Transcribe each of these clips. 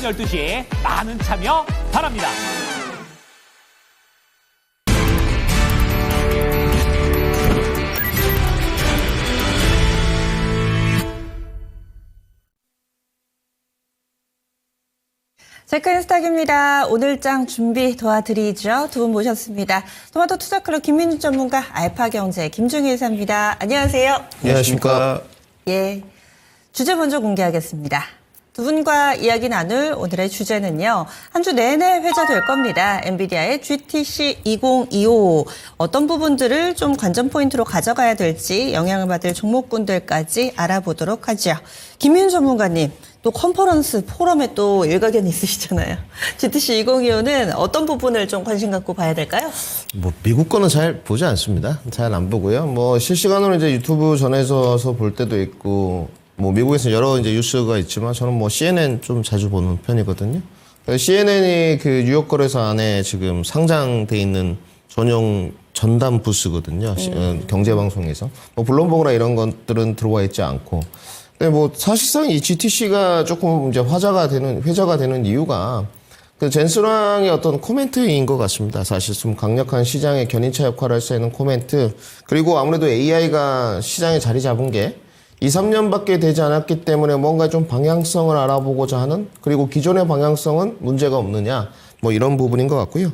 12시에 많은 참여 바랍니다. 체크인스탁입니다. 오늘 장 준비 도와드리죠. 두 분 모셨습니다. 토마토 투자클럽 김민주 전문가, 알파경제 김중희 이사입니다. 안녕하세요. 안녕하십니까. 예, 주제 먼저 공개하겠습니다. 두 분과 이야기 나눌 오늘의 주제는요. 한 주 내내 회자될 겁니다. 엔비디아의 GTC 2025. 어떤 부분들을 좀 관전 포인트로 가져가야 될지 영향을 받을 종목군들까지 알아보도록 하죠. 김민주 전문가님. 또 컨퍼런스 포럼에 또 일가견이 있으시잖아요. GTC 2025는 어떤 부분을 좀 관심 갖고 봐야 될까요? 뭐 미국 거는 잘 보지 않습니다. 잘 안 보고요. 뭐 실시간으로 이제 유튜브 전에서 볼 때도 있고, 뭐 미국에서 여러 이제 뉴스가 있지만 저는 뭐 CNN 좀 자주 보는 편이거든요. CNN이 그 뉴욕 거래소 안에 지금 상장돼 있는 전용 전담 부스거든요. 경제 방송에서 뭐 블룸버그나 이런 것들은 들어와 있지 않고. 근데 뭐 사실상 이 GTC가 조금 이제 회자가 되는 이유가 그 젠스랑의 어떤 코멘트인 것 같습니다. 사실 좀 강력한 시장의 견인차 역할을 할 수 있는 코멘트, 그리고 아무래도 AI가 시장에 자리 잡은 게 2, 3년밖에 되지 않았기 때문에 뭔가 좀 방향성을 알아보고자 하는, 그리고 기존의 방향성은 문제가 없느냐, 뭐 이런 부분인 것 같고요.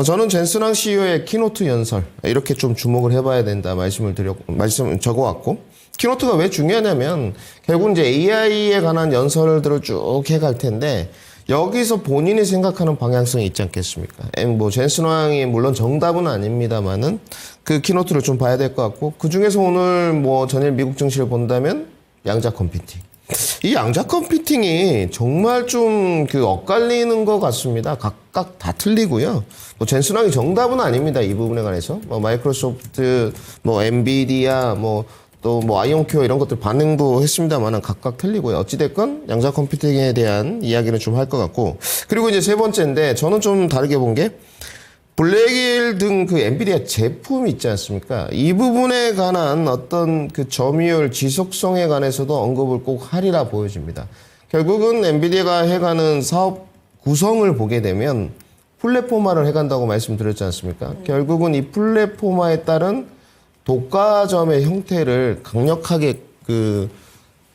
저는 젠스랑 CEO의 키노트 연설 이렇게 좀 주목을 해봐야 된다 말씀 적어왔고, 키노트가 왜 중요하냐면 결국 이제 AI에 관한 연설들을 쭉 해갈 텐데 여기서 본인이 생각하는 방향성이 있지 않겠습니까? 뭐 젠스랑이 물론 정답은 아닙니다만은 그 키노트를 좀 봐야 될 것 같고, 그 중에서 오늘 뭐 전일 미국 증시를 본다면 양자 컴퓨팅. 이 양자 컴퓨팅이 정말 좀 그 엇갈리는 것 같습니다. 각각 다 틀리고요. 뭐 젠스랑이 정답은 아닙니다. 이 부분에 관해서. 뭐 마이크로소프트, 뭐 엔비디아, 또 아이온큐어 이런 것들 반응도 했습니다만은 각각 틀리고요. 어찌됐건 양자 컴퓨팅에 대한 이야기는 좀 할 것 같고, 그리고 이제 세 번째인데 저는 좀 다르게 본 게 블랙일 등 그 엔비디아 제품 있지 않습니까? 이 부분에 관한 어떤 그 점유율 지속성에 관해서도 언급을 꼭 하리라 보여집니다. 결국은 엔비디아가 해가는 사업 구성을 보게 되면 플랫폼화를 해간다고 말씀드렸지 않습니까? 결국은 이 플랫폼화에 따른 독과점의 형태를 강력하게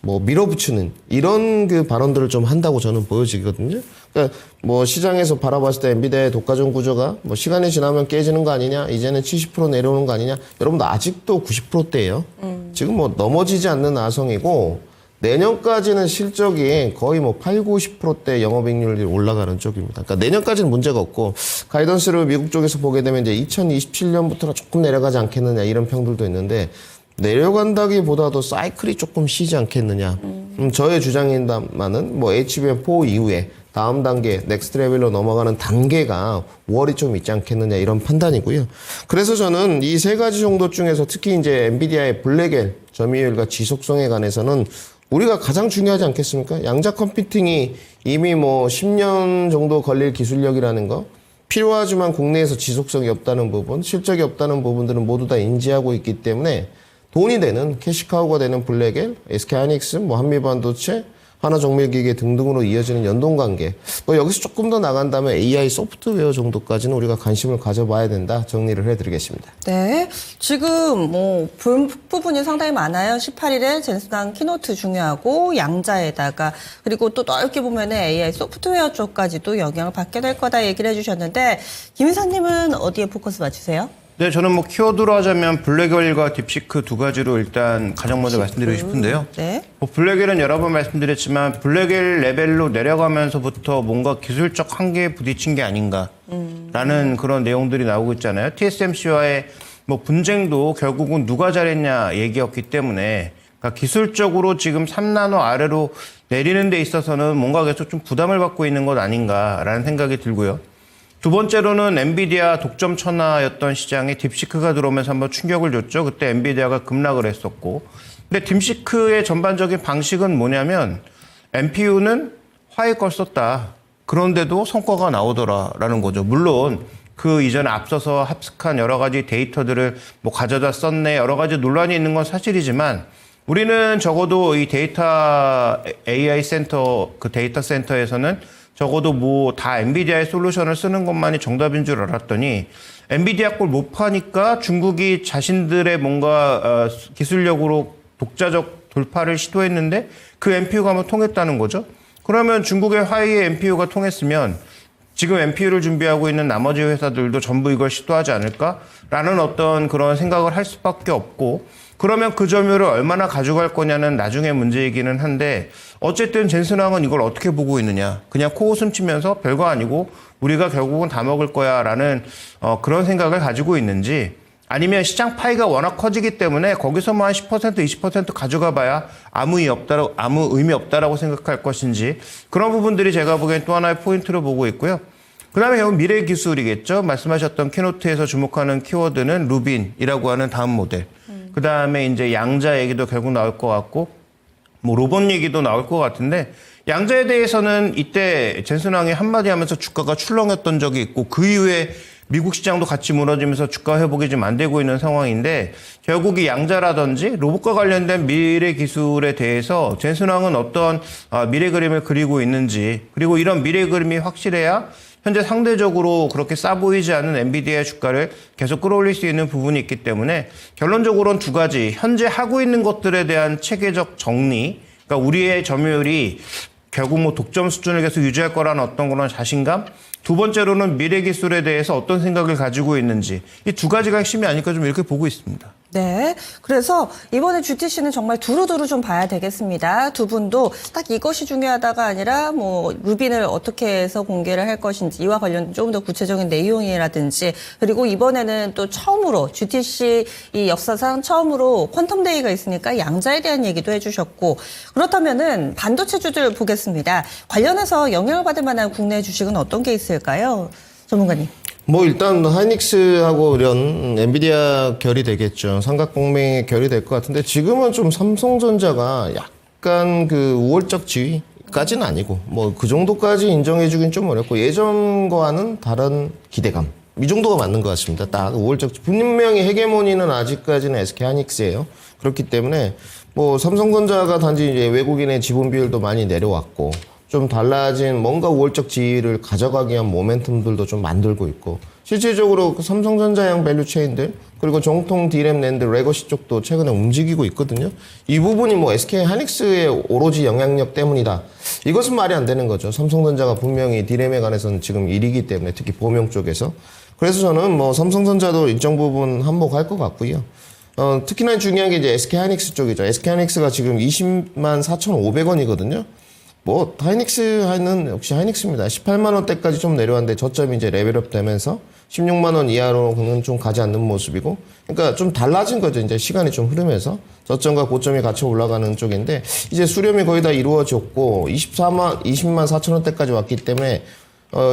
밀어붙이는 이런 그 발언들을 좀 한다고 저는 보여지거든요. 그러니까 뭐 시장에서 바라봤을 때 엔비디아의 독과점 구조가 뭐 시간이 지나면 깨지는 거 아니냐, 이제는 70% 내려오는 거 아니냐. 여러분들 아직도 90%대예요. 지금 뭐 넘어지지 않는 아성이고, 내년까지는 실적이 거의 뭐 8, 90%대 영업이익률이 올라가는 쪽입니다. 그러니까 내년까지는 문제가 없고, 가이던스를 미국 쪽에서 보게 되면 이제 2027년부터는 조금 내려가지 않겠느냐 이런 평들도 있는데, 내려간다기보다도 사이클이 조금 쉬지 않겠느냐. 저의 주장입니다만은 뭐 HBM4 이후에 다음 단계 넥스트 레벨로 넘어가는 단계가 5월이 좀 있지 않겠느냐 이런 판단이고요. 그래서 저는 이 세 가지 정도 중에서 특히 이제 엔비디아의 블랙엘 점유율과 지속성에 관해서는 우리가 가장 중요하지 않겠습니까? 양자 컴퓨팅이 이미 뭐 10년 정도 걸릴 기술력이라는 거, 필요하지만 국내에서 지속성이 없다는 부분, 실적이 없다는 부분들은 모두 다 인지하고 있기 때문에 돈이 되는 캐시카우가 되는 블랙엘, SK하이닉스, 뭐 한미반도체, 하나정밀기계 등등으로 이어지는 연동관계. 뭐 여기서 조금 더 나간다면 AI 소프트웨어 정도까지는 우리가 관심을 가져봐야 된다. 정리를 해드리겠습니다. 네, 지금 뭐 부분이 상당히 많아요. 18일에 젠스랑 키노트 중요하고 양자에다가, 그리고 또 넓게 보면은 AI 소프트웨어 쪽까지도 영향을 받게 될 거다 얘기를 해주셨는데, 김 이사님은 어디에 포커스 맞추세요? 네, 저는 뭐 키워드로 하자면 블랙웰과 딥시크 두 가지로 일단 가장 먼저 말씀드리고 싶은데요. 네. 뭐 블랙웰은 여러 번 말씀드렸지만 블랙웰 레벨로 내려가면서부터 뭔가 기술적 한계에 부딪힌 게 아닌가라는 그런 내용들이 나오고 있잖아요. TSMC와의 뭐 분쟁도 결국은 누가 잘했냐 얘기였기 때문에, 그러니까 기술적으로 지금 3나노 아래로 내리는 데 있어서는 뭔가 계속 좀 부담을 받고 있는 것 아닌가라는 생각이 들고요. 두 번째로는 엔비디아 독점 천하였던 시장에 딥시크가 들어오면서 한번 충격을 줬죠. 그때 엔비디아가 급락을 했었고. 근데 딥시크의 전반적인 방식은 뭐냐면 NPU는 화해 걸 썼다. 그런데도 성과가 나오더라라는 거죠. 물론 그 이전에 앞서서 합숙한 여러 가지 데이터들을 뭐 가져다 썼네, 여러 가지 논란이 있는 건 사실이지만, 우리는 적어도 이 데이터 AI 센터, 그 데이터 센터에서는 적어도 뭐 다 엔비디아의 솔루션을 쓰는 것만이 정답인 줄 알았더니 엔비디아 걸 못 파니까 중국이 자신들의 뭔가 기술력으로 독자적 돌파를 시도했는데 그 NPU가 한번 통했다는 거죠. 그러면 중국의 화웨이의 NPU가 통했으면 지금 NPU를 준비하고 있는 나머지 회사들도 전부 이걸 시도하지 않을까라는 어떤 그런 생각을 할 수밖에 없고, 그러면 그 점유율을 얼마나 가져갈 거냐는 나중에 문제이기는 한데, 어쨌든 젠슨왕은 이걸 어떻게 보고 있느냐. 그냥 코 웃음 치면서 별거 아니고 우리가 결국은 다 먹을 거야 라는 그런 생각을 가지고 있는지, 아니면 시장 파이가 워낙 커지기 때문에 거기서만 10% 20% 가져가 봐야 아무 의미 없다라고 생각할 것인지, 그런 부분들이 제가 보기엔 또 하나의 포인트로 보고 있고요. 그 다음에 결국 미래 기술이겠죠. 말씀하셨던 키노트에서 주목하는 키워드는 루빈이라고 하는 다음 모델. 그 다음에 이제 양자 얘기도 결국 나올 것 같고, 뭐 로봇 얘기도 나올 것 같은데, 양자에 대해서는 이때 젠슨왕이 한마디 하면서 주가가 출렁였던 적이 있고, 그 이후에 미국 시장도 같이 무너지면서 주가 회복이 좀 안 되고 있는 상황인데, 결국 이 양자라든지 로봇과 관련된 미래 기술에 대해서 젠슨왕은 어떤 미래 그림을 그리고 있는지, 그리고 이런 미래 그림이 확실해야 현재 상대적으로 그렇게 싸 보이지 않는 엔비디아의 주가를 계속 끌어올릴 수 있는 부분이 있기 때문에, 결론적으로는 두 가지, 현재 하고 있는 것들에 대한 체계적 정리, 그러니까 우리의 점유율이 결국 뭐 독점 수준을 계속 유지할 거라는 어떤 그런 자신감, 두 번째로는 미래 기술에 대해서 어떤 생각을 가지고 있는지, 이 두 가지가 핵심이 아닐까 좀 이렇게 보고 있습니다. 네. 그래서 이번에 GTC는 정말 두루두루 좀 봐야 되겠습니다. 두 분도 딱 이것이 중요하다가 아니라 뭐 루빈을 어떻게 해서 공개를 할 것인지, 이와 관련 조금 더 구체적인 내용이라든지, 그리고 이번에는 또 처음으로 GTC 이 역사상 처음으로 퀀텀데이가 있으니까 양자에 대한 얘기도 해주셨고, 그렇다면은 반도체주들 보겠습니다. 관련해서 영향을 받을 만한 국내 주식은 어떤 게 있을까요? 전문가님. 뭐 일단 하이닉스하고 이런 엔비디아 결이 되겠죠. 삼각공명의 결이 될 것 같은데, 지금은 좀 삼성전자가 약간 그 우월적 지위까지는 아니고 뭐 그 정도까지 인정해주긴 좀 어렵고, 예전과는 다른 기대감, 이 정도가 맞는 것 같습니다. 딱 우월적, 분명히 헤게모니는 아직까지는 SK 하이닉스예요. 그렇기 때문에 뭐 삼성전자가 단지 이제 외국인의 지분 비율도 많이 내려왔고, 좀 달라진 뭔가 우월적 지위를 가져가기 위한 모멘텀들도 좀 만들고 있고, 실질적으로 그 삼성전자형 밸류체인들, 그리고 정통 D램 낸드 레거시 쪽도 최근에 움직이고 있거든요. 이 부분이 뭐 SK 하이닉스의 오로지 영향력 때문이다, 이것은 말이 안 되는 거죠. 삼성전자가 분명히 D램에 관해서는 지금 1위기 때문에, 특히 범용 쪽에서. 그래서 저는 뭐 삼성전자도 일정 부분 한몫할 것 같고요. 특히나 중요한 게 이제 SK 하이닉스 쪽이죠. SK 하이닉스가 지금 20만 4,500원이거든요. 뭐 하이닉스는 역시 하이닉스입니다. 18만 원대까지 좀 내려왔는데 저점이 이제 레벨업 되면서 16만 원 이하로는 좀 가지 않는 모습이고, 그러니까 좀 달라진 거죠. 이제 시간이 좀 흐르면서 저점과 고점이 같이 올라가는 쪽인데, 이제 수렴이 거의 다 이루어졌고 20만 4천 원대까지 왔기 때문에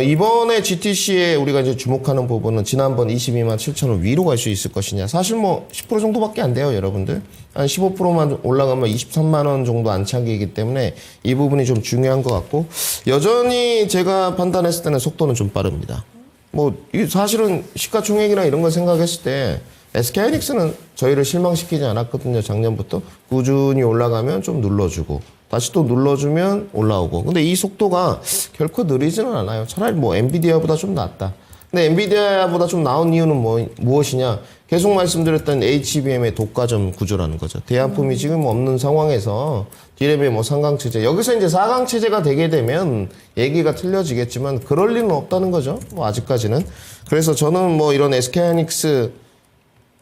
이번에 GTC에 우리가 이제 주목하는 부분은 지난번 22만 7천 원 위로 갈 수 있을 것이냐. 사실 뭐 10% 정도밖에 안 돼요, 여러분들. 한 15%만 올라가면 23만 원 정도 안착이기 때문에 이 부분이 좀 중요한 것 같고, 여전히 제가 판단했을 때는 속도는 좀 빠릅니다. 뭐 사실은 시가총액이나 이런 걸 생각했을 때 SK 하이닉스는 저희를 실망시키지 않았거든요. 작년부터 꾸준히 올라가면 좀 눌러주고 다시 또 눌러주면 올라오고. 근데 이 속도가 결코 느리지는 않아요. 차라리 뭐 엔비디아보다 좀 낫다. 근데 엔비디아보다 좀 나은 이유는 무엇이냐? 계속 말씀드렸던 HBM의 독과점 구조라는 거죠. 대안품이 지금 없는 상황에서 D램의 뭐 3강 체제, 여기서 이제 4강 체제가 되게 되면 얘기가 틀려지겠지만 그럴 리는 없다는 거죠. 뭐 아직까지는. 그래서 저는 뭐 이런 SK 하이닉스,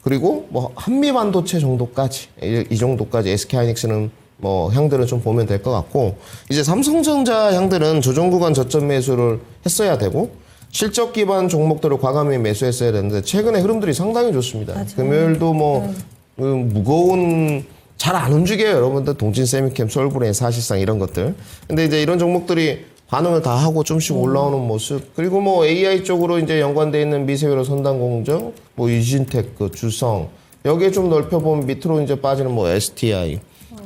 그리고 뭐 한미 반도체 정도까지, 이 정도까지 SK 하이닉스는 뭐 향들은 좀 보면 될 것 같고, 이제 삼성전자 향들은 조정 구간 저점 매수를 했어야 되고 실적 기반 종목들을 과감히 매수했어야 되는데, 최근에 흐름들이 상당히 좋습니다. 맞아요. 금요일도 뭐 무거운, 잘 안 움직여요, 여러분들. 동진 세미캠, 솔브레인, 사실상 이런 것들. 근데 이제 이런 종목들이 반응을 다 하고 좀씩 올라오는 모습. 그리고 뭐 AI 쪽으로 이제 연관되어 있는 미세회로 선단공정, 뭐 유진테크, 주성, 여기에 좀 넓혀보면 밑으로 이제 빠지는 뭐 STI.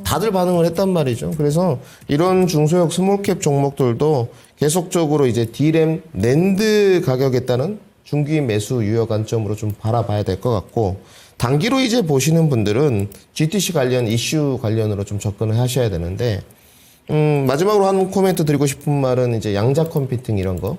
다들 반응을 했단 말이죠. 그래서 이런 중소형 스몰캡 종목들도 계속적으로 이제 D램 낸드 가격에 따른 중기 매수 유효 관점으로 좀 바라봐야 될 것 같고, 단기로 이제 보시는 분들은 GTC 관련 이슈 관련으로 좀 접근을 하셔야 되는데, 마지막으로 한 코멘트 드리고 싶은 말은 이제 양자 컴퓨팅 이런 거.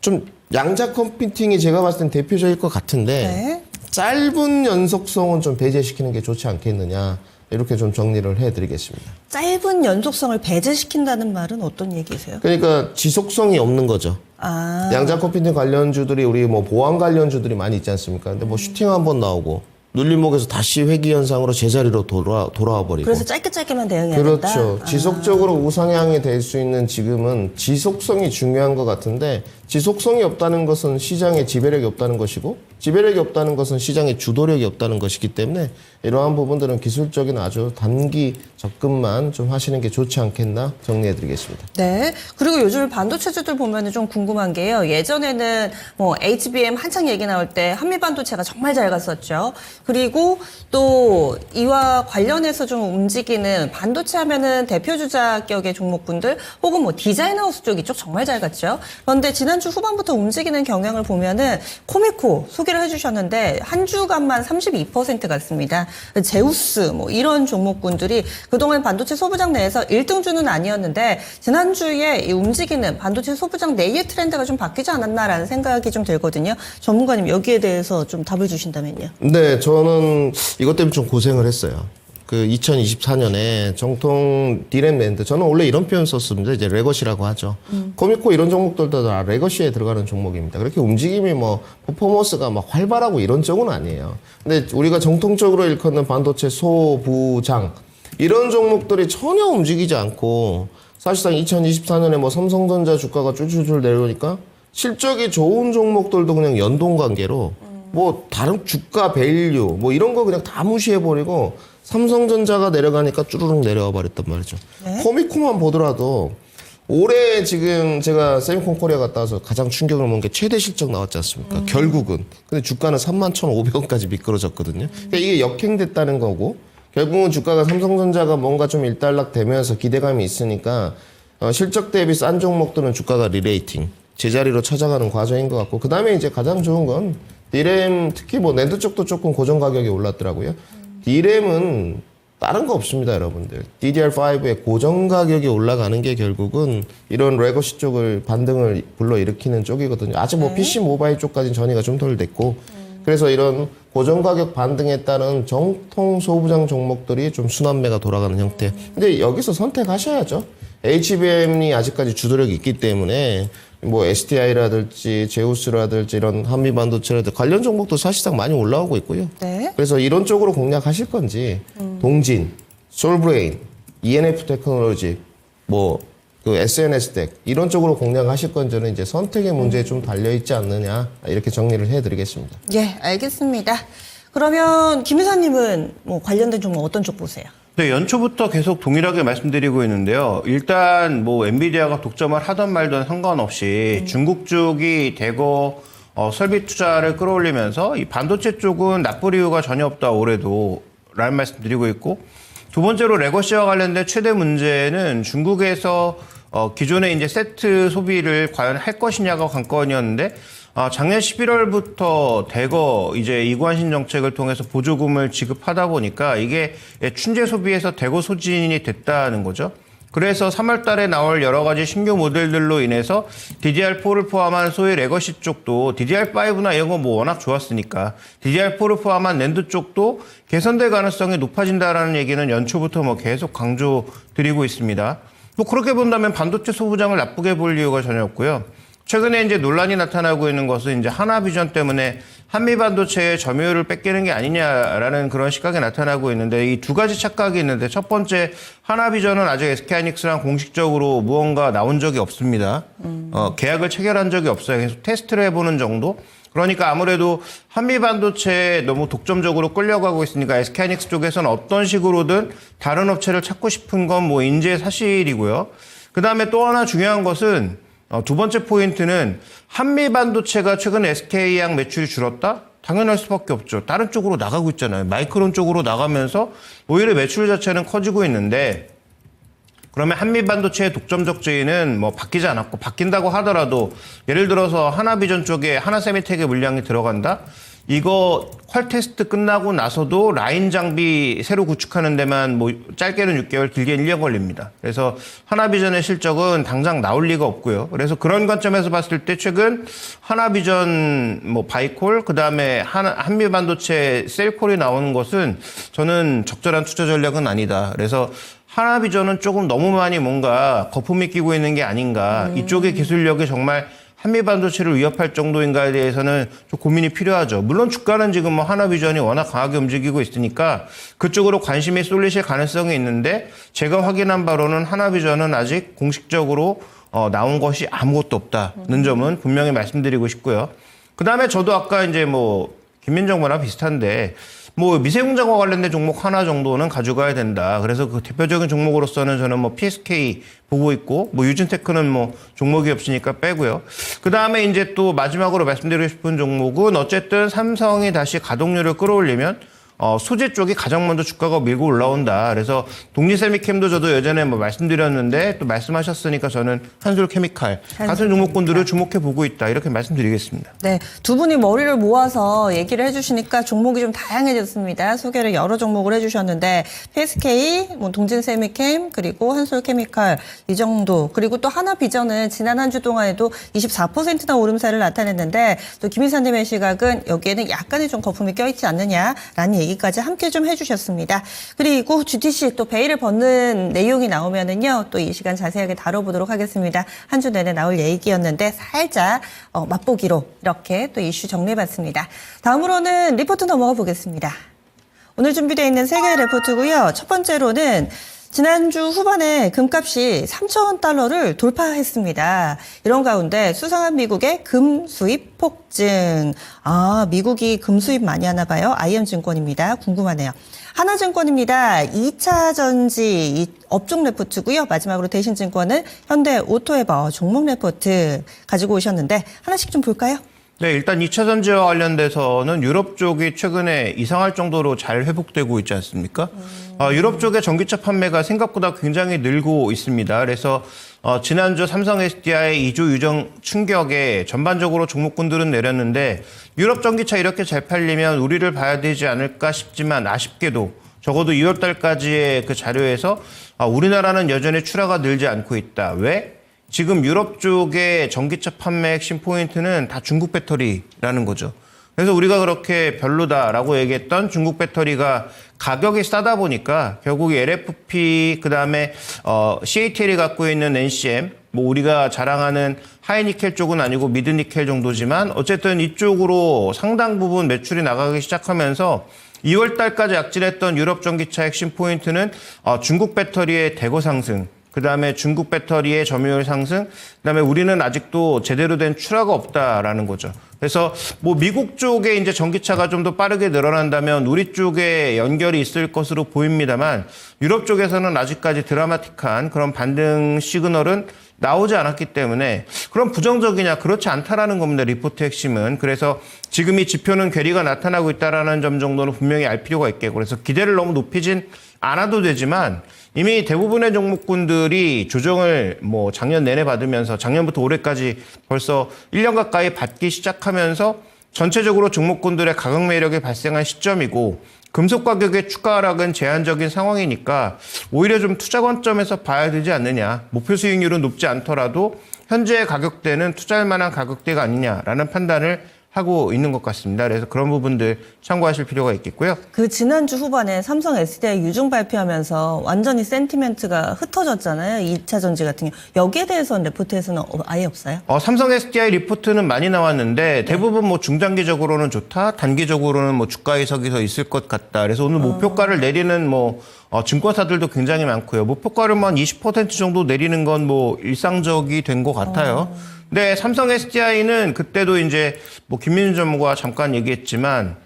좀 양자 컴퓨팅이 제가 봤을 땐 대표적일 것 같은데 네. 짧은 연속성은 좀 배제시키는 게 좋지 않겠느냐. 이렇게 좀 정리를 해드리겠습니다. 짧은 연속성을 배제시킨다는 말은 어떤 얘기세요? 그러니까 지속성이 없는 거죠. 아, 양자 컴퓨팅 관련주들이 우리 뭐 보안 관련주들이 많이 있지 않습니까? 근데 뭐 슈팅 한번 나오고 눌림목에서 다시 회귀 현상으로 제자리로 돌아와 버리고. 그래서 짧게만 대응해야 된다? 그렇죠. 지속적으로 우상향이 될 수 있는 지금은 지속성이 중요한 것 같은데 지속성이 없다는 것은 시장에 지배력이 없다는 것이고 지배력이 없다는 것은 시장에 주도력이 없다는 것이기 때문에 이러한 부분들은 기술적인 아주 단기 접근만 좀 하시는 게 좋지 않겠나 정리해드리겠습니다. 네. 그리고 요즘 반도체주들 보면 좀 궁금한 게요. 예전에는 뭐 HBM 한창 얘기 나올 때 한미 반도체가 정말 잘 갔었죠. 그리고 또 이와 관련해서 좀 움직이는 반도체 하면은 대표주자격의 종목군들 혹은 뭐 디자인 하우스 쪽 이쪽 정말 잘 갔죠. 그런데 지난주 후반부터 움직이는 경향을 보면은 코미코 소개를 해주셨는데 한 주간만 32% 갔습니다. 제우스 뭐 이런 종목군들이 그동안 반도체 소부장 내에서 1등주는 아니었는데 지난주에 이 움직이는 반도체 소부장 내의 트렌드가 좀 바뀌지 않았나라는 생각이 좀 들거든요. 전문가님 여기에 대해서 좀 답을 주신다면요. 네, 저는 이것 때문에 좀 고생을 했어요. 그 2024년에 정통 디램 랜드, 저는 원래 이런 표현 썼습니다. 이제 레거시라고 하죠. 코미코 이런 종목들도 다 레거시에 들어가는 종목입니다. 그렇게 움직임이 뭐 퍼포먼스가 막 활발하고 이런 쪽은 아니에요. 근데 우리가 정통적으로 일컫는 반도체 소부장 이런 종목들이 전혀 움직이지 않고 사실상 2024년에 뭐 삼성전자 주가가 쭈쭈쭈 내려오니까 실적이 좋은 종목들도 그냥 연동 관계로 뭐 다른 주가 밸류 뭐 이런 거 그냥 다 무시해버리고 삼성전자가 내려가니까 쭈루룩 내려와 버렸단 말이죠. 네? 코미코만 보더라도 올해 지금 제가 세미콘 코리아 갔다 와서 가장 충격을 먹은 게 최대 실적 나왔지 않습니까? 결국은. 근데 주가는 31,500원까지 미끄러졌거든요. 그러니까 이게 역행됐다는 거고 결국은 주가가 삼성전자가 뭔가 좀 일단락 되면서 기대감이 있으니까 실적 대비 싼 종목들은 주가가 리레이팅 제자리로 찾아가는 과정인 것 같고 그 다음에 이제 가장 좋은 건 디램 특히 뭐 낸드 쪽도 조금 고정 가격이 올랐더라고요. 디램은 다른 거 없습니다, 여러분들. DDR5의 고정 가격이 올라가는 게 결국은 이런 레거시 쪽을 반등을 불러일으키는 쪽이거든요. 아직 뭐 PC 모바일 쪽까지는 전이가 좀 덜 됐고 그래서 이런 고정 가격 반등에 따른 정통 소부장 종목들이 좀 순환매가 돌아가는 형태. 근데 여기서 선택하셔야죠. HBM이 아직까지 주도력이 있기 때문에 뭐 STI라든지 제우스라든지 이런 한미 반도체라든지 관련 종목도 사실상 많이 올라오고 있고요. 네. 그래서 이런 쪽으로 공략하실 건지 동진, 솔브레인, ENF 테크놀로지, 뭐 그 SNS 덱 이런 쪽으로 공략하실 건지는 이제 선택의 문제에 좀 달려 있지 않느냐 이렇게 정리를 해드리겠습니다. 예, 알겠습니다. 그러면 김 회사님은 뭐 관련된 종목 어떤 쪽 보세요? 네, 연초부터 계속 동일하게 말씀드리고 있는데요. 일단 뭐 엔비디아가 독점을 하던 말던 상관없이 중국 쪽이 대거 설비 투자를 끌어올리면서 이 반도체 쪽은 나쁠 이유가 전혀 없다 올해도 라는 말씀드리고 있고 두 번째로 레거시와 관련된 최대 문제는 중국에서 기존에 이제 세트 소비를 과연 할 것이냐가 관건이었는데 작년 11월부터 대거 이제 이관신 정책을 통해서 보조금을 지급하다 보니까 이게 춘제 소비에서 대거 소진이 됐다는 거죠. 그래서 3월 달에 나올 여러 가지 신규 모델들로 인해서 DDR4를 포함한 소위 레거시 쪽도 DDR5나 이런 거 뭐 워낙 좋았으니까 DDR4를 포함한 낸드 쪽도 개선될 가능성이 높아진다라는 얘기는 연초부터 뭐 계속 강조드리고 있습니다. 뭐 그렇게 본다면 반도체 소부장을 나쁘게 볼 이유가 전혀 없고요. 최근에 이제 논란이 나타나고 있는 것은 이제 하나비전 때문에 한미 반도체의 점유율을 뺏기는 게 아니냐라는 그런 시각이 나타나고 있는데 이 두 가지 착각이 있는데 첫 번째 하나비전은 아직 SK하이닉스랑 공식적으로 무언가 나온 적이 없습니다. 계약을 체결한 적이 없어요. 계속 테스트를 해보는 정도. 그러니까 아무래도 한미 반도체에 너무 독점적으로 끌려가고 있으니까 SK하이닉스 쪽에서는 어떤 식으로든 다른 업체를 찾고 싶은 건 뭐 인지의 사실이고요. 그 다음에 또 하나 중요한 것은 두 번째 포인트는 한미 반도체가 최근에 SK양 매출이 줄었다? 당연할 수밖에 없죠. 다른 쪽으로 나가고 있잖아요. 마이크론 쪽으로 나가면서 오히려 매출 자체는 커지고 있는데 그러면 한미 반도체의 독점적 지위는 뭐 바뀌지 않았고 바뀐다고 하더라도 예를 들어서 하나비전 쪽에 하나세미텍의 물량이 들어간다? 이거 퀄 테스트 끝나고 나서도 라인 장비 새로 구축하는 데만 뭐 짧게는 6개월, 길게는 1년 걸립니다. 그래서 하나비전의 실적은 당장 나올 리가 없고요. 그래서 그런 관점에서 봤을 때 최근 하나비전 뭐 바이콜, 그다음에 한미반도체 셀콜이 나오는 것은 저는 적절한 투자 전략은 아니다. 그래서 하나비전은 조금 너무 많이 뭔가 거품이 끼고 있는 게 아닌가. 이쪽의 기술력이 정말 한미반도체를 위협할 정도인가에 대해서는 좀 고민이 필요하죠. 물론 주가는 지금 뭐 하나비전이 워낙 강하게 움직이고 있으니까 그쪽으로 관심이 쏠리실 가능성이 있는데 제가 확인한 바로는 하나비전은 아직 공식적으로 나온 것이 아무것도 없다는 점은 분명히 말씀드리고 싶고요. 그다음에 저도 아까 이제 뭐 김민정보나 비슷한데 뭐 미세공장과 관련된 종목 하나 정도는 가져가야 된다. 그래서 그 대표적인 종목으로서는 저는 뭐 PSK 보고 있고 뭐 유진테크는 뭐 종목이 없으니까 빼고요. 그 다음에 이제 또 마지막으로 말씀드리고 싶은 종목은 어쨌든 삼성이 다시 가동률을 끌어올리면 소재 쪽이 가장 먼저 주가가 밀고 올라온다. 그래서 독립세미캠도 저도 예전에 뭐 말씀드렸는데 또 말씀하셨으니까 저는 한솔케미칼 같은 종목군들을 주목해 보고 있다. 이렇게 말씀드리겠습니다. 네, 두 분이 머리를 모아서 얘기를 해주시니까 종목이 좀 다양해졌습니다. 소개를 여러 종목을 해주셨는데 PSK, 뭐 동진세미캠, 그리고 한솔케미칼 이 정도, 그리고 또 하나비전은 지난 한 주 동안에도 24%나 오름세를 나타냈는데 또 김 이사님의 시각은 여기에는 약간의 좀 거품이 껴있지 않느냐라는 얘기까지 함께 좀 해주셨습니다. 그리고 GTC 또 베일을 벗는 내용이 나오면은요, 또 이 시간 자세하게 다뤄보도록 하겠습니다. 한 주 내내 나올 얘기였는데 살짝 맛보기로 이렇게 또 이슈 정리해봤습니다. 다음으로는 리포트 넘어가 보겠습니다. 오늘 준비되어 있는 세 개의 리포트고요. 첫 번째로는 지난주 후반에 금값이 3,000달러를 돌파했습니다. 이런 가운데 수상한 미국의 금 수입 폭증. 미국이 금 수입 많이 하나 봐요. IM증권입니다. 궁금하네요. 하나증권입니다. 2차 전지 이 업종 레포트고요. 마지막으로 대신증권은 현대오토에버 종목 레포트 가지고 오셨는데 하나씩 좀 볼까요? 네, 일단 2차 전지와 관련돼서는 유럽 쪽이 최근에 이상할 정도로 잘 회복되고 있지 않습니까? 유럽 쪽의 전기차 판매가 생각보다 굉장히 늘고 있습니다. 그래서 지난주 삼성 SDI 2조 유정 충격에 전반적으로 종목군들은 내렸는데 유럽 전기차 이렇게 잘 팔리면 우리를 봐야 되지 않을까 싶지만 아쉽게도 적어도 2월 달까지의 그 자료에서 우리나라는 여전히 출하가 늘지 않고 있다. 왜? 지금 유럽 쪽의 전기차 판매 핵심 포인트는 다 중국 배터리라는 거죠. 그래서 우리가 그렇게 별로다라고 얘기했던 중국 배터리가 가격이 싸다 보니까 결국 LFP 그다음에 CATL이 갖고 있는 NCM 뭐 우리가 자랑하는 하이니켈 쪽은 아니고 미드니켈 정도지만 어쨌든 이쪽으로 상당 부분 매출이 나가기 시작하면서 2월 달까지 악진했던 유럽 전기차 핵심 포인트는 중국 배터리의 대거 상승, 그다음에 중국 배터리의 점유율 상승, 그다음에 우리는 아직도 제대로 된 출하가 없다라는 거죠. 그래서 뭐 미국 쪽에 이제 전기차가 좀 더 빠르게 늘어난다면 우리 쪽에 연결이 있을 것으로 보입니다만 유럽 쪽에서는 아직까지 드라마틱한 그런 반등 시그널은 나오지 않았기 때문에 그럼 부정적이냐 그렇지 않다라는 겁니다. 리포트 핵심은. 그래서 지금 이 지표는 괴리가 나타나고 있다라는 점 정도는 분명히 알 필요가 있겠고 그래서 기대를 너무 높이진 않아도 되지만 이미 대부분의 종목군들이 조정을 뭐 작년 내내 받으면서 작년부터 올해까지 벌써 1년 가까이 받기 시작하면서 전체적으로 종목군들의 가격 매력이 발생한 시점이고 금속 가격의 추가 하락은 제한적인 상황이니까 오히려 좀 투자 관점에서 봐야 되지 않느냐. 목표 수익률은 높지 않더라도 현재 가격대는 투자할 만한 가격대가 아니냐라는 판단을 하고 있는 것 같습니다. 그래서 그런 부분들 참고하실 필요가 있겠고요. 그 지난주 후반에 삼성 SDI 유증 발표하면서 완전히 센티멘트가 흩어졌잖아요. 2차 전지 같은 경우. 여기에 대해서는 레포트에서는 아예 없어요? 삼성 SDI 리포트는 많이 나왔는데 대부분 뭐 중장기적으로는 좋다, 단기적으로는 뭐 주가 해석이 더 있을 것 같다. 그래서 오늘 목표가를 내리는 뭐 증권사들도 굉장히 많고요. 목표가를 한 20% 정도 내리는 건 뭐 일상적이 된 것 같아요. 근데 삼성 SDI는 그때도 이제 뭐 김민준 전무가 잠깐 얘기했지만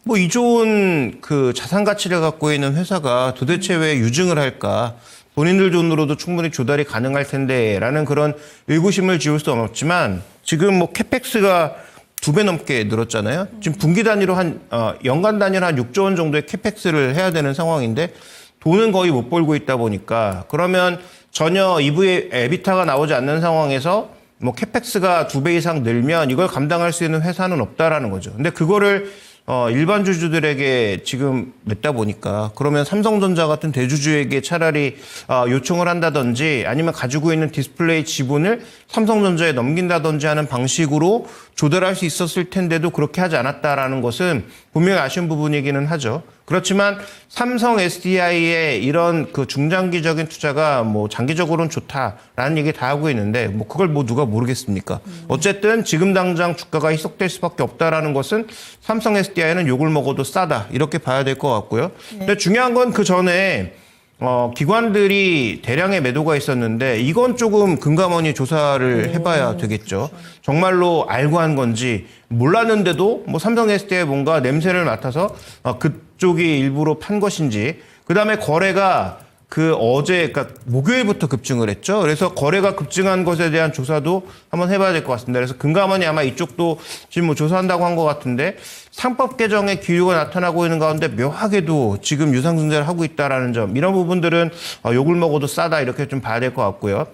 뭐 이 좋은 그 자산 가치를 갖고 있는 회사가 도대체 왜 유증을 할까? 본인들 돈으로도 충분히 조달이 가능할 텐데라는 그런 의구심을 지울 수 없지만 지금 뭐 캐펙스가 2배 넘게 늘었잖아요. 지금 분기 단위로 연간 단위로 한 6조 원 정도의 캐펙스를 해야 되는 상황인데 돈은 거의 못 벌고 있다 보니까 그러면 전혀 EV 에비타가 나오지 않는 상황에서 뭐 캐펙스가 2배 이상 늘면 이걸 감당할 수 있는 회사는 없다라는 거죠. 근데 그거를 일반 주주들에게 지금 냈다 보니까 그러면 삼성전자 같은 대주주에게 차라리 요청을 한다든지 아니면 가지고 있는 디스플레이 지분을 삼성전자에 넘긴다든지 하는 방식으로 조달할 수 있었을 텐데도 그렇게 하지 않았다라는 것은 분명히 아쉬운 부분이기는 하죠. 그렇지만 삼성 SDI의 이런 그 중장기적인 투자가 뭐 장기적으로는 좋다라는 얘기 다 하고 있는데 뭐 그걸 뭐 누가 모르겠습니까? 어쨌든 지금 당장 주가가 희석될 수밖에 없다라는 것은 삼성 SDI는 욕을 먹어도 싸다 이렇게 봐야 될 것 같고요. 근데 중요한 건 그 전에 기관들이 대량의 매도가 있었는데 이건 조금 금감원이 조사를 해봐야 되겠죠. 정말로 알고 한 건지 몰랐는데도 뭐 삼성 SDI 뭔가 냄새를 맡아서 그쪽이 일부러 판 것인지 그다음에 거래가 그러니까 목요일부터 급증을 했죠. 그래서 거래가 급증한 것에 대한 조사도 한번 해봐야 될 것 같습니다. 그래서 금감원이 아마 이쪽도 지금 뭐 조사한다고 한 것 같은데 상법 개정의 기류가 나타나고 있는 가운데 묘하게도 지금 유상증자를 하고 있다라는 점 이런 부분들은 욕을 먹어도 싸다 이렇게 좀 봐야 될 것 같고요.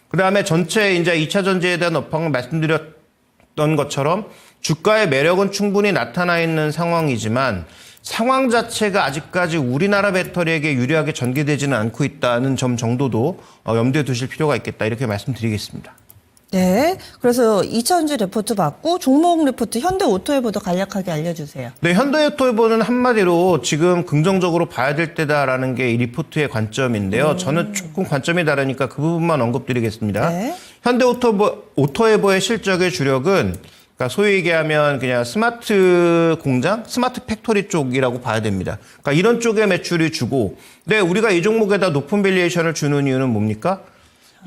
그다음에 전체 이제 2차 전지에 대한 업황을 말씀드렸던 것처럼 주가의 매력은 충분히 나타나 있는 상황이지만 상황 자체가 아직까지 우리나라 배터리에게 유리하게 전개되지는 않고 있다는 점 정도도 염두에 두실 필요가 있겠다 이렇게 말씀드리겠습니다. 네. 그래서 2차전지 레포트 받고 종목 레포트 현대오토에보도 간략하게 알려주세요. 네, 현대오토에보는 한마디로 지금 긍정적으로 봐야 될 때다라는 게 이 리포트의 관점인데요. 저는 조금 관점이 다르니까 그 부분만 언급드리겠습니다. 네. 현대오토에보의 실적의 주력은 그러니까 소위 얘기하면 그냥 스마트 공장, 스마트 팩토리 쪽이라고 봐야 됩니다. 그러니까 이런 쪽에 매출이 주고, 근데 우리가 이 종목에다 높은 밸류에이션을 주는 이유는 뭡니까?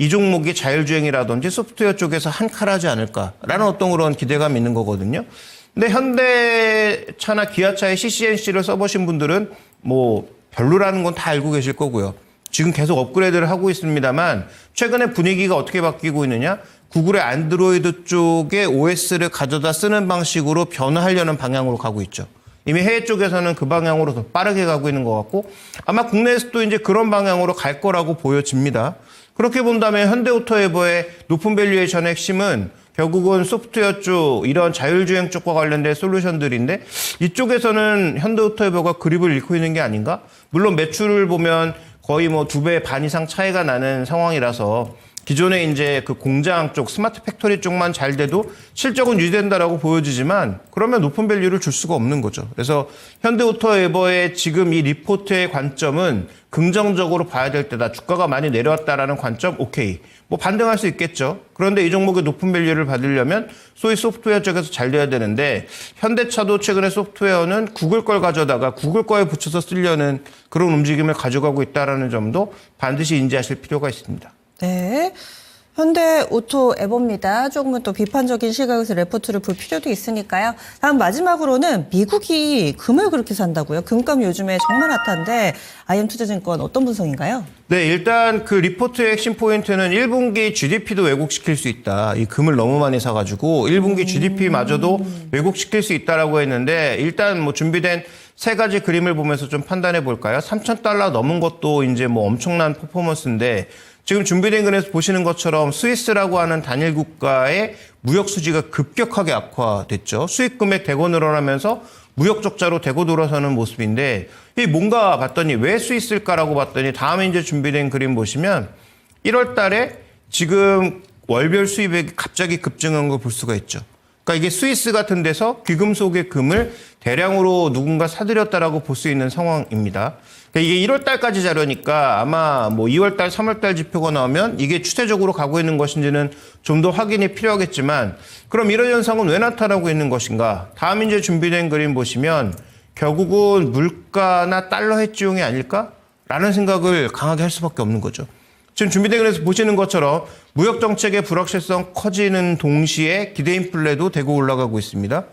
이 종목이 자율주행이라든지 소프트웨어 쪽에서 한 칼 하지 않을까라는 어떤 그런 기대감이 있는 거거든요. 근데 현대차나 기아차의 CCNC를 써보신 분들은 뭐 별로라는 건 다 알고 계실 거고요. 지금 계속 업그레이드를 하고 있습니다만 최근에 분위기가 어떻게 바뀌고 있느냐? 구글의 안드로이드 쪽에 OS를 가져다 쓰는 방식으로 변화하려는 방향으로 가고 있죠. 이미 해외 쪽에서는 그 방향으로 더 빠르게 가고 있는 것 같고 아마 국내에서도 이제 그런 방향으로 갈 거라고 보여집니다. 그렇게 본다면 현대오토에버의 높은 밸류에이션의 핵심은 결국은 소프트웨어 쪽 이런 자율주행 쪽과 관련된 솔루션들인데 이쪽에서는 현대오토에버가 그립을 잃고 있는 게 아닌가? 물론 매출을 보면 거의 뭐 2배 반 이상 차이가 나는 상황이라서 기존에 이제 그 공장 쪽, 스마트 팩토리 쪽만 잘 돼도 실적은 유지된다라고 보여지지만 그러면 높은 밸류를 줄 수가 없는 거죠. 그래서 현대오토에버의 지금 이 리포트의 관점은 긍정적으로 봐야 될 때다. 주가가 많이 내려왔다라는 관점, 오케이. 뭐 반등할 수 있겠죠. 그런데 이 종목의 높은 밸류를 받으려면 소위 소프트웨어 쪽에서 잘 돼야 되는데 현대차도 최근에 소프트웨어는 구글 걸 가져다가 구글 거에 붙여서 쓰려는 그런 움직임을 가져가고 있다는 점도 반드시 인지하실 필요가 있습니다. 네. 현대오토에버입니다. 조금은 또 비판적인 시각에서 레포트를 볼 필요도 있으니까요. 다음 마지막으로는 미국이 금을 그렇게 산다고요? 금값 요즘에 정말 핫한데 IM투자증권 어떤 분석인가요? 네, 일단 그 리포트의 핵심 포인트는 1분기 GDP도 왜곡시킬 수 있다. 이 금을 너무 많이 사가지고 1분기 GDP마저도 왜곡시킬 수 있다라고 했는데 일단 뭐 준비된 세 가지 그림을 보면서 좀 판단해 볼까요? $3,000 넘은 것도 이제 뭐 엄청난 퍼포먼스인데 지금 준비된 그림에서 보시는 것처럼 스위스라고 하는 단일 국가의 무역 수지가 급격하게 악화됐죠. 수입 금액 대거 늘어나면서 무역 적자로 대거 돌아서는 모습인데 이 뭔가 봤더니 왜 스위스일까라고 봤더니 다음에 이제 준비된 그림 보시면 1월 달에 지금 월별 수입액이 갑자기 급증한 걸 볼 수가 있죠. 그러니까 이게 스위스 같은 데서 귀금속의 금을 대량으로 누군가 사들였다라고 볼 수 있는 상황입니다. 그러니까 이게 1월 달까지 자료니까 아마 뭐 2월 달, 3월 달 지표가 나오면 이게 추세적으로 가고 있는 것인지는 좀 더 확인이 필요하겠지만 그럼 이런 현상은 왜 나타나고 있는 것인가? 다음 이제 준비된 그림 보시면 결국은 물가나 달러 해지용이 아닐까라는 생각을 강하게 할 수밖에 없는 거죠. 지금 준비된 그림에서 보시는 것처럼 무역 정책의 불확실성 커지는 동시에 기대 인플레도 대거 올라가고 있습니다.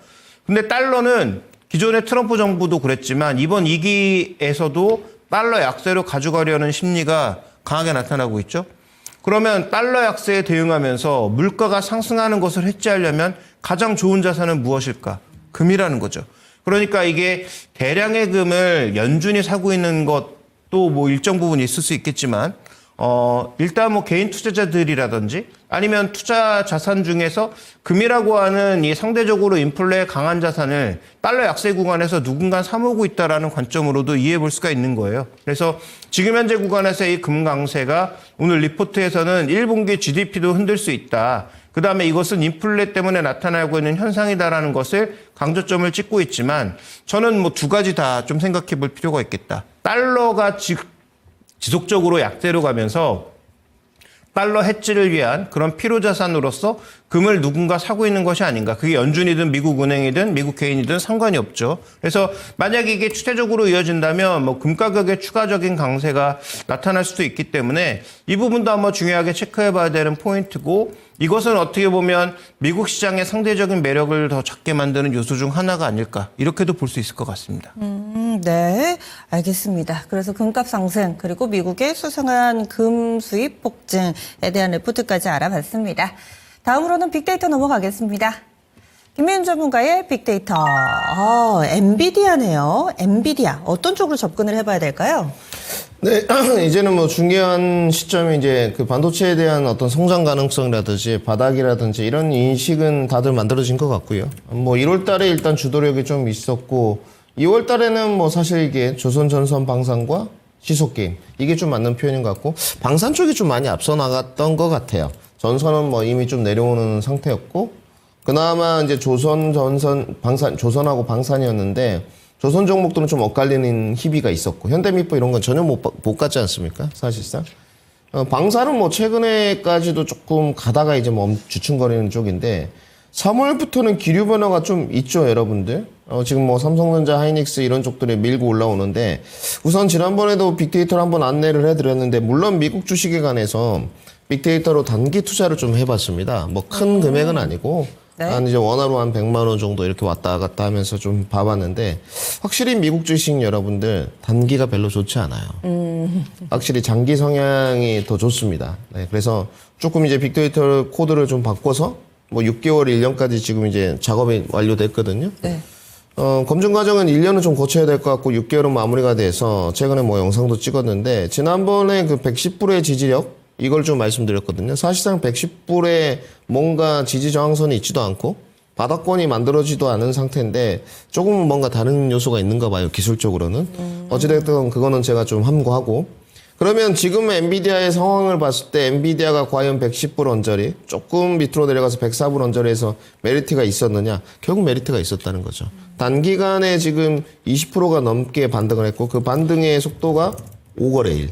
근데 달러는 기존의 트럼프 정부도 그랬지만 이번 2기에서도 달러 약세로 가져가려는 심리가 강하게 나타나고 있죠. 그러면 달러 약세에 대응하면서 물가가 상승하는 것을 해지하려면 가장 좋은 자산은 무엇일까? 금이라는 거죠. 그러니까 이게 대량의 금을 연준이 사고 있는 것도 뭐 일정 부분 있을 수 있겠지만 일단 뭐 개인 투자자들이라든지 아니면 투자 자산 중에서 금이라고 하는 이 상대적으로 인플레에 강한 자산을 달러 약세 구간에서 누군가 사모으고 있다라는 관점으로도 이해해 볼 수가 있는 거예요. 그래서 지금 현재 구간에서 이 금 강세가 오늘 리포트에서는 1분기 GDP도 흔들 수 있다. 그 다음에 이것은 인플레 때문에 나타나고 있는 현상이다라는 것을 강조점을 찍고 있지만 저는 뭐 두 가지 다 좀 생각해 볼 필요가 있겠다. 달러가 지속적으로 약세로 가면서 달러 해지를 위한 그런 필요자산으로서 금을 누군가 사고 있는 것이 아닌가. 그게 연준이든 미국 은행이든 미국 개인이든 상관이 없죠. 그래서 만약에 이게 추세적으로 이어진다면 뭐 금 가격의 추가적인 강세가 나타날 수도 있기 때문에 이 부분도 한번 중요하게 체크해 봐야 되는 포인트고 이것은 어떻게 보면 미국 시장의 상대적인 매력을 더 작게 만드는 요소 중 하나가 아닐까. 이렇게도 볼 수 있을 것 같습니다. 네, 알겠습니다. 그래서 금값 상승 그리고 미국의 수상한 금 수입 폭증에 대한 레포트까지 알아봤습니다. 다음으로는 빅데이터 넘어가겠습니다. 김민훈 전문가의 빅데이터. 엔비디아네요. 엔비디아 어떤 쪽으로 접근을 해봐야 될까요? 네, 이제는 뭐 중요한 시점이 이제 그 반도체에 대한 어떤 성장 가능성이라든지 바닥이라든지 이런 인식은 다들 만들어진 것 같고요. 뭐 1월 달에 일단 주도력이 좀 있었고 2월 달에는 뭐 사실 이게 조선전선 방산과 시속게임 이게 좀 맞는 표현인 것 같고 방산 쪽이 좀 많이 앞서 나갔던 것 같아요. 전선은 뭐 이미 좀 내려오는 상태였고 그나마 이제 조선하고 방산이었는데 조선 종목들은 좀 엇갈리는 희비가 있었고 현대미포 이런 건 전혀 못 갔지 않습니까? 사실상. 방산은 뭐 최근에까지도 조금 가다가 이제 주춤거리는 쪽인데 3월부터는 기류 변화가 좀 있죠, 여러분들. 지금 뭐 삼성전자, 하이닉스 이런 쪽들이 밀고 올라오는데 우선 지난번에도 빅데이터를 한번 안내를 해드렸는데 물론 미국 주식에 관해서 빅데이터로 단기 투자를 좀 해봤습니다. 뭐 큰 금액은 아니고 네. 한 이제 원화로 한 100만 원 정도 이렇게 왔다 갔다 하면서 좀 봐봤는데 확실히 미국 주식 여러분들 단기가 별로 좋지 않아요. 확실히 장기 성향이 더 좋습니다. 네, 그래서 조금 이제 빅데이터 코드를 좀 바꿔서 뭐 6개월, 1년까지 지금 이제 작업이 완료됐거든요. 네. 검증 과정은 1년은 좀 거쳐야 될 것 같고 6개월은 마무리가 돼서 최근에 뭐 영상도 찍었는데 지난번에 그 110불의 지지력 이걸 좀 말씀드렸거든요. 사실상 110불에 뭔가 지지 저항선이 있지도 않고 바닥권이 만들어지도 않은 상태인데 조금은 뭔가 다른 요소가 있는가 봐요. 기술적으로는. 어찌됐든 그거는 제가 좀 함구하고 그러면 지금 엔비디아의 상황을 봤을 때 엔비디아가 과연 110불 언저리 조금 밑으로 내려가서 104불 언저리에서 메리트가 있었느냐? 결국 메리트가 있었다는 거죠. 단기간에 지금 20%가 넘게 반등을 했고 그 반등의 속도가 5거래 일.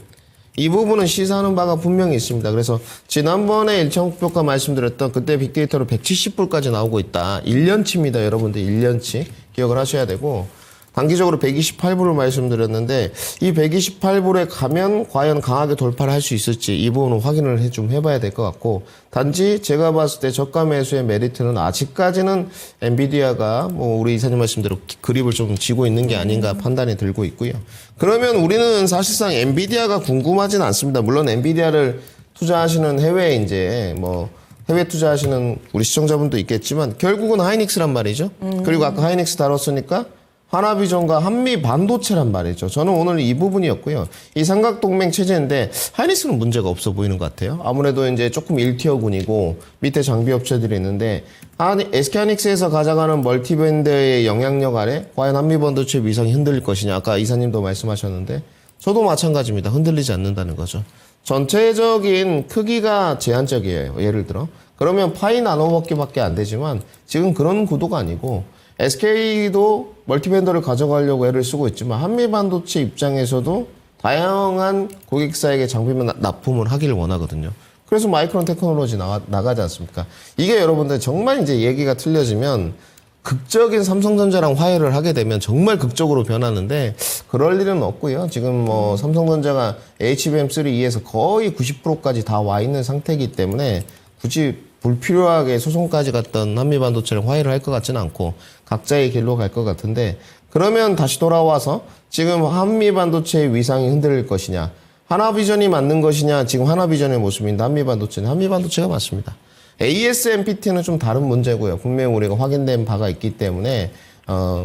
이 부분은 시사하는 바가 분명히 있습니다. 그래서 지난번에 1차 목표가 말씀드렸던 그때 빅데이터로 170불까지 나오고 있다. 1년치입니다. 여러분들 1년치 기억을 하셔야 되고 단기적으로 128불을 말씀드렸는데 이 128불에 가면 과연 강하게 돌파를 할 수 있을지 이 부분은 확인을 좀 해봐야 될 것 같고 단지 제가 봤을 때 저가 매수의 메리트는 아직까지는 엔비디아가 뭐 우리 이사님 말씀대로 그립을 좀 쥐고 있는 게 아닌가 판단이 들고 있고요. 그러면 우리는 사실상 엔비디아가 궁금하진 않습니다. 물론 엔비디아를 투자하시는 해외 이제 뭐 해외 투자하시는 우리 시청자분도 있겠지만 결국은 하이닉스란 말이죠. 그리고 아까 하이닉스 다뤘으니까 하나비전과 한미반도체란 말이죠. 저는 오늘 이 부분이었고요. 이 삼각동맹 체제인데 하이닉스는 문제가 없어 보이는 것 같아요. 아무래도 이제 조금 1티어군이고 밑에 장비 업체들이 있는데 SK하이닉스에서 가져가는 멀티밴드의 영향력 아래 과연 한미반도체 위상이 흔들릴 것이냐. 아까 이사님도 말씀하셨는데 저도 마찬가지입니다. 흔들리지 않는다는 거죠. 전체적인 크기가 제한적이에요. 예를 들어. 그러면 파이 나노밖에 안 되지만 지금 그런 구도가 아니고 SK도 멀티밴더를 가져가려고 애를 쓰고 있지만 한미반도체 입장에서도 다양한 고객사에게 장비만 납품을 하기를 원하거든요. 그래서 마이크론 테크놀로지 나가지 않습니까? 이게 여러분들 정말 이제 얘기가 틀려지면 극적인 삼성전자랑 화해를 하게 되면 정말 극적으로 변하는데 그럴 일은 없고요. 지금 뭐 삼성전자가 HBM3E에서 거의 90%까지 다 와 있는 상태이기 때문에 굳이 불필요하게 소송까지 갔던 한미반도체를 화해를 할 것 같지는 않고 각자의 길로 갈 것 같은데 그러면 다시 돌아와서 지금 한미반도체의 위상이 흔들릴 것이냐 하나비전이 맞는 것이냐 지금 하나비전의 모습인데 한미반도체는 한미반도체가 맞습니다. ASMPT는 좀 다른 문제고요. 분명히 우리가 확인된 바가 있기 때문에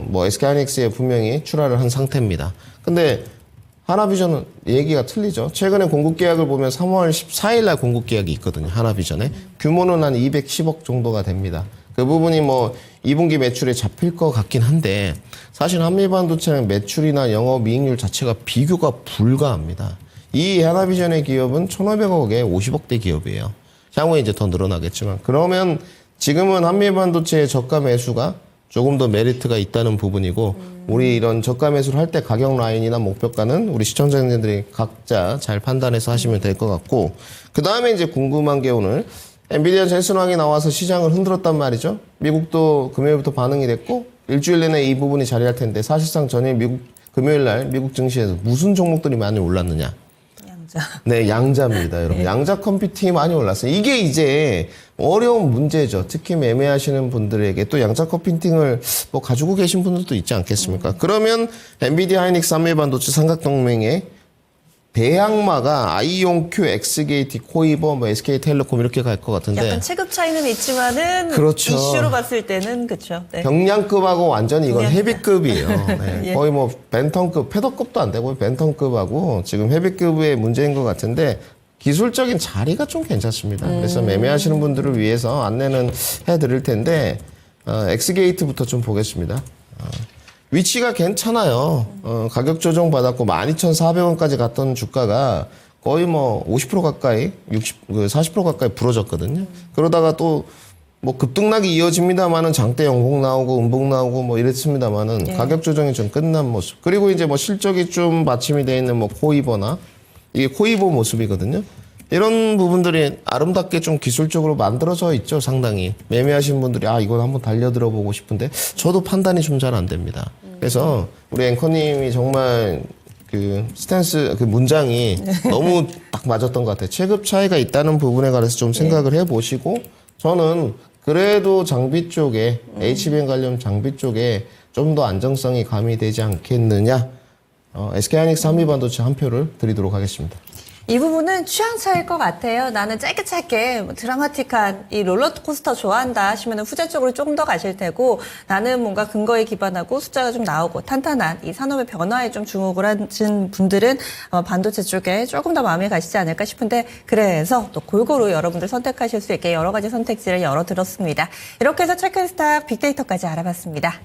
뭐 SK하이닉스에 분명히 출하를 한 상태입니다. 근데 하나비전은 얘기가 틀리죠. 최근에 공급 계약을 보면 3월 14일 날 공급 계약이 있거든요. 하나비전에. 규모는 한 210억 정도가 됩니다. 그 부분이 뭐 2분기 매출에 잡힐 것 같긴 한데 사실 한미반도체는 매출이나 영업이익률 자체가 비교가 불가합니다. 이 하나비전의 기업은 1,500억에 50억대 기업이에요. 향후에 이제 더 늘어나겠지만 그러면 지금은 한미반도체의 저가 매수가 조금 더 메리트가 있다는 부분이고 우리 이런 저가 매수를 할 때 가격 라인이나 목표가는 우리 시청자님들이 각자 잘 판단해서 하시면 될 것 같고 그 다음에 이제 궁금한 게 오늘 엔비디아 젠슨왕이 나와서 시장을 흔들었단 말이죠. 미국도 금요일부터 반응이 됐고 일주일 내내 이 부분이 자리할 텐데 사실상 전일 금요일 날 미국 증시에서 무슨 종목들이 많이 올랐느냐? 양자. 네, 양자입니다, 여러분. 네. 양자 컴퓨팅이 많이 올랐어요. 이게 이제 어려운 문제죠. 특히 매매하시는 분들에게 또 양자 컴퓨팅을 뭐 가지고 계신 분들도 있지 않겠습니까? 그러면 엔비디아 하이닉스 한미반도체 삼각동맹의 대항마가 아이온큐, 엑스게이트, 코이버, 뭐 SK텔레콤 이렇게 갈 것 같은데 약간 체급 차이는 있지만은 그렇죠. 이슈로 봤을 때는 그렇죠. 네. 경량급하고 완전히 이건 경량급. 헤비급이에요. 네. 예. 거의 뭐 벤턴급, 패더급도 안 되고 벤턴급하고 지금 헤비급의 문제인 것 같은데 기술적인 자리가 좀 괜찮습니다. 그래서 매매하시는 분들을 위해서 안내는 해드릴 텐데 엑스게이트부터 좀 보겠습니다. 위치가 괜찮아요. 가격 조정 받았고 12,400원까지 갔던 주가가 거의 뭐 50% 가까이, 40% 가까이 부러졌거든요. 그러다가 또 뭐 급등락이 이어집니다만은 장대 영봉 나오고 음봉 나오고 뭐 이랬습니다만은 예. 가격 조정이 좀 끝난 모습. 그리고 이제 뭐 실적이 좀 받침이 되어 있는 뭐 코이버나 이게 코이버 모습이거든요. 이런 부분들이 아름답게 좀 기술적으로 만들어져 있죠, 상당히. 매매하신 분들이 아, 이건 한번 달려들어 보고 싶은데 저도 판단이 좀 잘 안 됩니다. 그래서 우리 앵커님이 정말 그 스탠스, 그 문장이 너무 딱 맞았던 것 같아요. 체급 차이가 있다는 부분에 관해서 좀 생각을 해보시고 저는 그래도 장비 쪽에, HBM 관련 장비 쪽에 좀 더 안정성이 가미되지 않겠느냐. SK하이닉스 한미반도체 한 표를 드리도록 하겠습니다. 이 부분은 취향 차일 것 같아요. 나는 짧게 뭐 드라마틱한 이 롤러코스터 좋아한다 하시면 후자 쪽으로 조금 더 가실 테고 나는 뭔가 근거에 기반하고 숫자가 좀 나오고 탄탄한 이 산업의 변화에 좀 주목을 하신 분들은 반도체 쪽에 조금 더 마음이 가시지 않을까 싶은데 그래서 또 골고루 여러분들 선택하실 수 있게 여러 가지 선택지를 열어드렸습니다. 이렇게 해서 체크스탁 빅데이터까지 알아봤습니다.